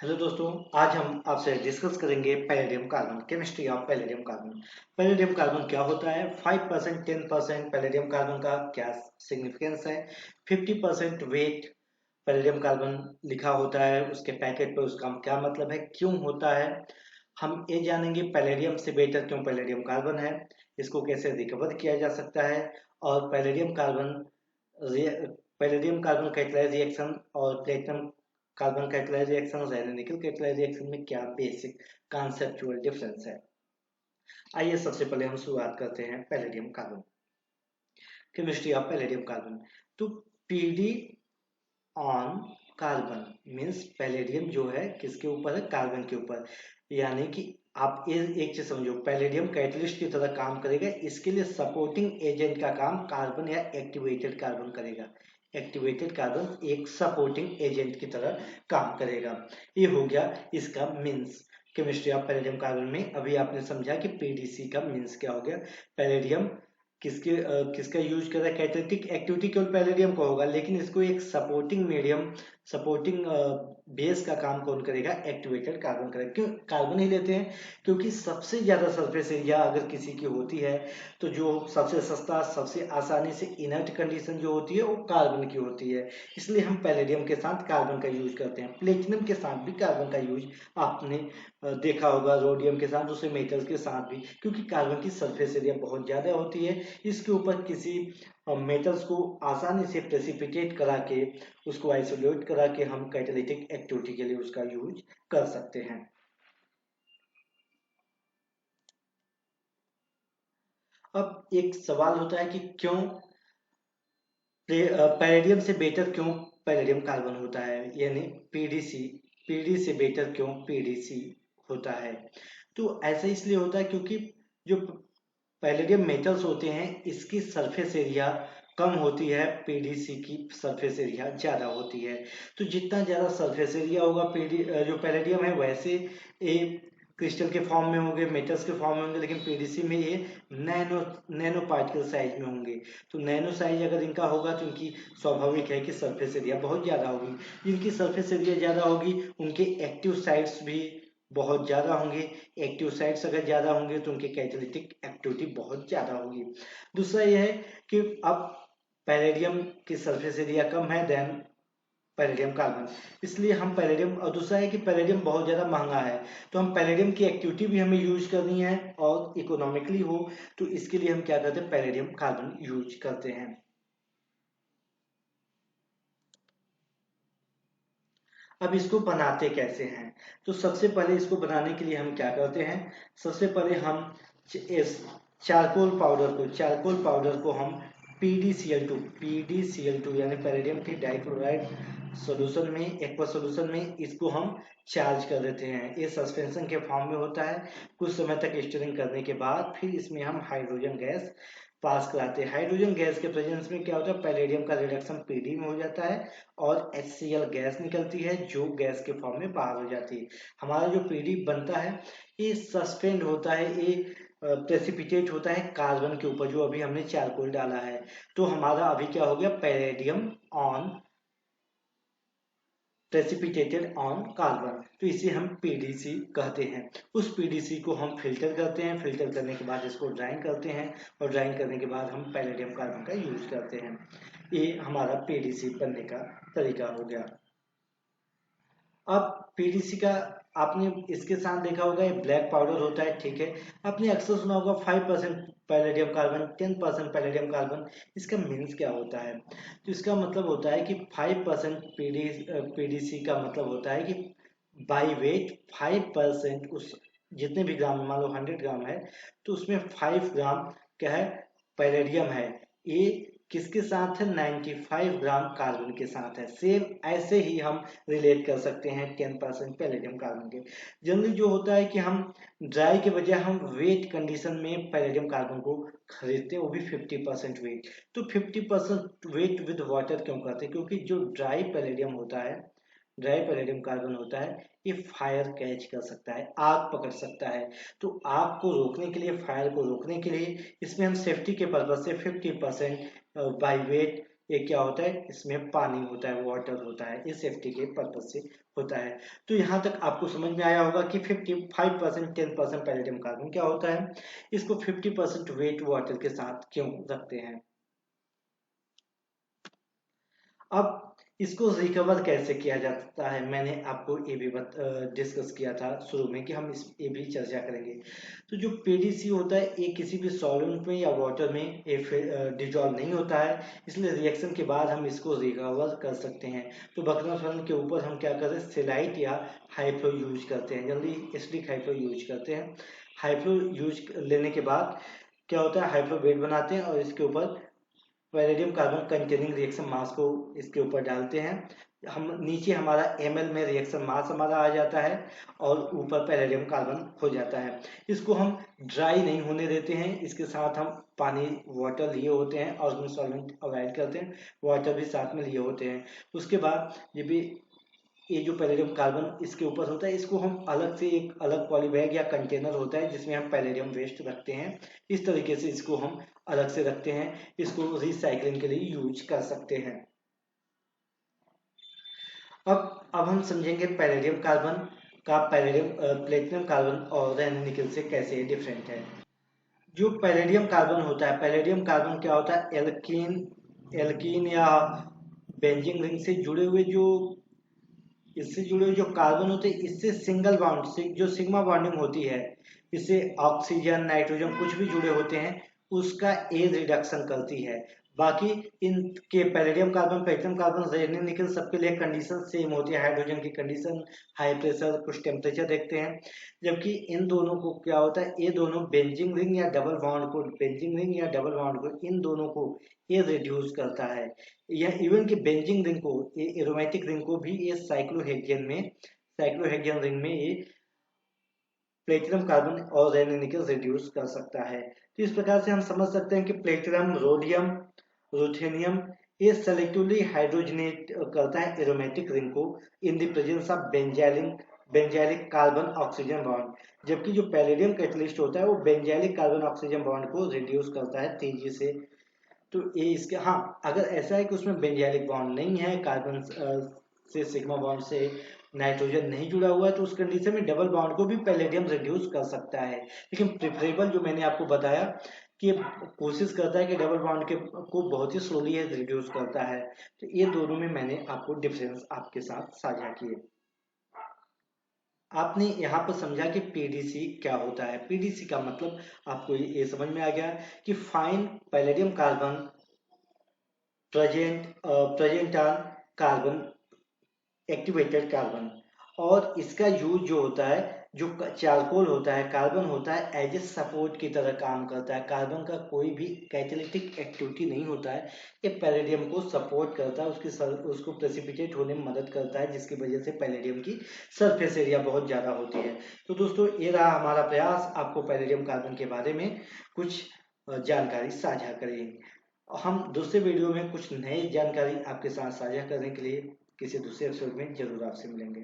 Hello दोस्तों, आज हम आपसे डिस्कस करेंगे palladium carbon, chemistry of palladium carbon. Palladium carbon क्या होता है, 5% 10% पैलेडियम कार्बन का क्या सिग्निफिकेंस है, 50% वेट पैलेडियम कार्बन लिखा होता है उसके पैकेट पर, उसका क्या मतलब है, क्यों होता है। हम ये जानेंगे पैलेडियम से बेटर क्यों पैलेडियम कार्बन है, इसको कैसे रिकवर किया जा सकता है, और पैलेडियम कार्बन कैटालाइज रिएक्शन और प्लेटिनम कार्बन कैटालाइज रिएक्शन और निकल कैटालाइज रिएक्शन में क्या बेसिक कॉन्सेप्चुअल डिफरेंस है। आइए सबसे पहले हम शुरुआत करते हैं palladium carbon, chemistry of palladium carbon. तो PD on carbon means palladium जो है किसके ऊपर है, कार्बन के ऊपर। यानी कि आप ये एक चीज समझो, पैलेडियम कैटलिस्ट की तरह काम करेगा, इसके लिए सपोर्टिंग एजेंट का काम कार्बन या एक्टिवेटेड कार्बन करेगा। एक्टिवेटेड कार्बन एक सपोर्टिंग एजेंट की तरह काम करेगा। ये हो गया इसका means. Chemistry of palladium carbon में अभी आपने समझा कि पीडीसी का मीन्स क्या हो गया। पैलेडियम किसका यूज कर रहा है, कैटालिटिक एक्टिविटी केवल पैलेडियम का होगा, लेकिन इसको एक सपोर्टिंग मीडियम, सपोर्टिंग बेस का काम कौन करेगा, एक्टिवेटेड कार्बन करेगा। क्यों कार्बन ही लेते हैं, क्योंकि सबसे ज्यादा सरफेस एरिया अगर किसी की होती है तो जो सबसे सस्ता, सबसे आसानी से इनर्ट कंडीशन जो होती है वो कार्बन की होती है। इसलिए हम पैलेडियम के साथ कार्बन का यूज करते हैं, प्लेटिनम के साथ भी कार्बन का यूज आपने देखा होगा, रोडियम के साथ, दूसरे मेटल्स के साथ भी, क्योंकि कार्बन की सरफेस एरिया बहुत ज्यादा होती है। इसके ऊपर किसी मेटल्स को आसानी से प्रेसिपिटेट करा के, उसको आइसोलेट करा के हम कैटालिटिक एक्टिविटी के लिए उसका यूज कर सकते हैं। अब एक सवाल होता है कि क्यों पैलेडियम से बेटर क्यों पैलेडियम कार्बन होता है, यानी पीडीसी, पीडी से बेटर क्यों पीडीसी होता है। तो ऐसा इसलिए होता है क्योंकि जो पैलेडियम मेटल्स होते हैं इसकी सरफेस एरिया कम होती है, पीडीसी की सरफेस एरिया ज्यादा होती है। तो जितना ज्यादा सरफेस एरिया होगा पीडी जो पैलेडियम है, वैसे ये क्रिस्टल के फॉर्म में होंगे, मेटल्स के फॉर्म में होंगे, लेकिन पीडीसी में ये नैनो नैनो पार्टिकल साइज में होंगे। तो नैनो साइज अगर इनका होगा तो इनकी स्वाभाविक है कि सरफेस एरिया बहुत ज्यादा होगी। जिनकी सरफेस एरिया ज्यादा होगी उनके एक्टिव साइट्स भी बहुत ज्यादा होंगे। एक्टिव साइट्स अगर ज्यादा होंगे तो उनकी कैटालिटिक एक्टिविटी बहुत ज्यादा होगी। दूसरा यह है कि अब पैलेडियम की सरफेस एरिया कम है देन पैलेडियम कार्बन, इसलिए हम पैलेडियम, और दूसरा है कि पैलेडियम बहुत ज्यादा महंगा है, तो हम पैलेडियम की एक्टिविटी भी हमें यूज करनी है और इकोनॉमिकली हो, तो इसके लिए हम क्या करते हैं, पैलेडियम कार्बन यूज करते हैं। अब इसको बनाते कैसे हैं, तो सबसे पहले इसको बनाने के लिए हम क्या करते हैं, सबसे पहले हम इस चारकोल पाउडर को हम पीडीसीएल टू यानी पैलेडियम की डाइक्लोराइड सॉल्यूशन में, एक्वा सॉल्यूशन में इसको हम चार्ज कर देते हैं। ये सस्पेंशन के फॉर्म में होता है। कुछ समय तक स्टिरिंग करने के बाद फिर इसमें हम हाइड्रोजन गैस पास कराते हैं। हाइड्रोजन गैस के प्रेजेंस में क्या होता है, पैलेडियम का रिडक्शन पीडी में हो जाता है और HCl गैस निकलती है जो गैस के फॉर्म में बाहर हो जाती है। हमारा जो पीडी बनता है ये सस्पेंड होता है, ये प्रेसिपिटेट होता है कार्बन के ऊपर, जो अभी हमने चारकोल डाला है। तो हमारा अभी क्या हो गया, palladium on precipitated on carbon, तो इसे हम पीडीसी कहते हैं। उस पीडीसी को हम फिल्टर करते हैं, फिल्टर करने के बाद इसको ड्राइंग करते हैं, और ड्राइंग करने के बाद हम पैलेडियम कार्बन का यूज करते हैं। ये हमारा पीडीसी बनने का तरीका हो गया। अब पीडीसी का आपने इसके साथ देखा होगा, ये ब्लैक पाउडर होता है, ठीक है। आपने अक्सर सुना होगा 5% पैलेडियम कार्बन, 10% पैलेडियम कार्बन। इसका मीन्स क्या होता है, तो इसका मतलब होता है कि 5% पीडीसी का मतलब होता है कि बाई वेट 5%, उस जितने भी ग्राम, मान लो 100 ग्राम है तो उसमें 5 ग्राम क्या है, पैलेडियम है। ये किसके साथ है, 95 ग्राम कार्बन के साथ है। सेम ऐसे ही हम रिलेट कर सकते हैं 10% पैलेडियम कार्बन के। जनरली जो होता है कि हम ड्राई के बजाय हम वेट कंडीशन में पैलेडियम कार्बन को खरीदते हैं, वो भी 50% वेट। तो 50% वेट विद वाटर क्यों करते हैं, क्योंकि जो ड्राई पैलेडियम होता है, ड्राई पैलेडियम कार्बन होता है, ये फायर कैच कर सकता है, आग पकड़ सकता है। तो आग को रोकने के लिए, फायर को रोकने के लिए इसमें हम सेफ्टी के पर्पज से 50% बाई वेट ये क्या होता है, इसमें पानी होता है, वाटर होता है, इस सेफ्टी के पर्पज से होता है। तो यहाँ तक आपको समझ में आया होगा कि 55% 10% पैलेडियम कार्बन क्या होता है, इसको 50% वेट वाटर के साथ क्यों रखते हैं। अब इसको रिकवर कैसे किया जाता है, मैंने आपको ये भी डिस्कस किया था शुरू में कि हम ये भी चर्चा करेंगे। तो जो पीडीसी होता है ये किसी भी सॉल्वेंट में या वाटर में ये डिजॉल्व नहीं होता है, इसलिए रिएक्शन के बाद हम इसको रिकवर कर सकते हैं। तो बकरम के ऊपर हम क्या करते हैं, सेलाइट या हाइफ्लो यूज करते हैं, जल्दी एसिडिक हाइफ्लो यूज करते हैं। हाइफ्लो यूज लेने के बाद क्या होता है, हाइफ्लो बेड बनाते हैं और इसके ऊपर पैलेडियम कार्बन कंटेनिंग रिएक्शन मास को इसके ऊपर डालते हैं। हम नीचे हमारा ml में रिएक्शन मास हमारा आ जाता है और ऊपर पैलेडियम कार्बन हो जाता है। इसको हम ड्राई नहीं होने देते हैं, इसके साथ हम पानी वाटर लिए होते हैं और उसमें सॉल्वेंट अवॉइड करते हैं, वाटर भी साथ में लिए होते हैं। उसके बाद ये जो पैलेडियम कार्बन इसके ऊपर होता है, इसको हम अलग से एक अलग पॉली बैग या कंटेनर होता है जिसमें हम पैलेडियम वेस्ट रखते हैं। इस तरीके से इसको हम अलग से रखते हैं, इसको रिसाइकलिंग के लिए यूज कर सकते हैं। अब हम समझेंगे पैलेडियम कार्बन का प्लेटिनम कार्बन और रैन निकल से कैसे डिफरेंट है। जो पैलेडियम कार्बन होता है, पैलेडियम कार्बन क्या होता है, एल्कीन या बेंजीन रिंग से जुड़े हुए जो इससे जुड़े हुए जो कार्बन होते हैं, इससे सिंगल बॉन्ड से जो सिग्मा बॉन्डिंग होती है, इससे ऑक्सीजन नाइट्रोजन कुछ भी जुड़े होते हैं उसका एज रिडक्शन करती है। बाकी इनके palladium carbon platinum carbon radium निकल सबके लिए कंडीशन सेम होती है, हाइड्रोजन की कंडीशन, हाई प्रेशर, कुछ टेम्परेचर देखते हैं। जबकि इन दोनों को क्या होता है, ये दोनों बेंजीन रिंग या डबल बॉन्ड को, बेंजीन रिंग या डबल बॉन्ड को, इन दोनों को ये रिड्यूस करता है। यह इवन कि बेंजीन रिंग को, ये एरोमेटिक रिंग को भी ये साइक्लोहेक्सेन रिंग में ये प्लेटिनम कार्बन और रेडियम निकल रिड्यूस कर सकता है। तो इस प्रकार से हम समझ सकते हैं कि प्लेटिनम, रोडियम, रुथेनियम ये सेलेक्टिवली हाइड्रोजनेट करता है एरोमेटिक रिंग को in the presence of benzylic carbon oxygen bond. जबकि जो पैलेडियम कैटलिस्ट होता है वो बेंजाइलिक कार्बन ऑक्सीजन बॉन्ड को रिड्यूस करता है तेजी से। तो ये इसके, हाँ, अगर ऐसा है कि उसमें बेंजाइलिक बॉन्ड नहीं है, कार्बन से सिग्मा बॉन्ड से नाइट्रोजन नहीं जुड़ा हुआ है, तो उस कंडीशन में डबल बॉन्ड को भी पैलेडियम रिड्यूस कर सकता है। लेकिन प्रिफरेबल जो मैंने आपको बताया कि कोशिश करता है कि डबल बॉन्ड के को बहुत ही स्लोली रिड्यूस करता है। तो ये दोनों में मैंने आपको डिफरेंस आपके साथ साझा किए। आपने यहाँ पर समझा कि पीडीसी क्या होता है। पीडीसी का मतलब आपको ये समझ में आ गया कि fine palladium carbon present on carbon activated carbon. और इसका यूज जो होता है, जो चारकोल होता है, कार्बन होता है, एज ए सपोर्ट की तरह काम करता है। कार्बन का कोई भी कैटालिटिक एक्टिविटी नहीं होता है, ये पैलेडियम को सपोर्ट करता है, उसको प्रेसिपिटेट होने में मदद करता है, जिसकी वजह से पैलेडियम की सरफेस एरिया बहुत ज़्यादा होती है। तो दोस्तों ये रहा हमारा प्रयास आपको पैलेडियम कार्बन के बारे में कुछ जानकारी साझा करें। हम दूसरे वीडियो में कुछ नई जानकारी आपके साथ साझा करने के लिए किसी दूसरे एपिसोड में जरूर आपसे मिलेंगे।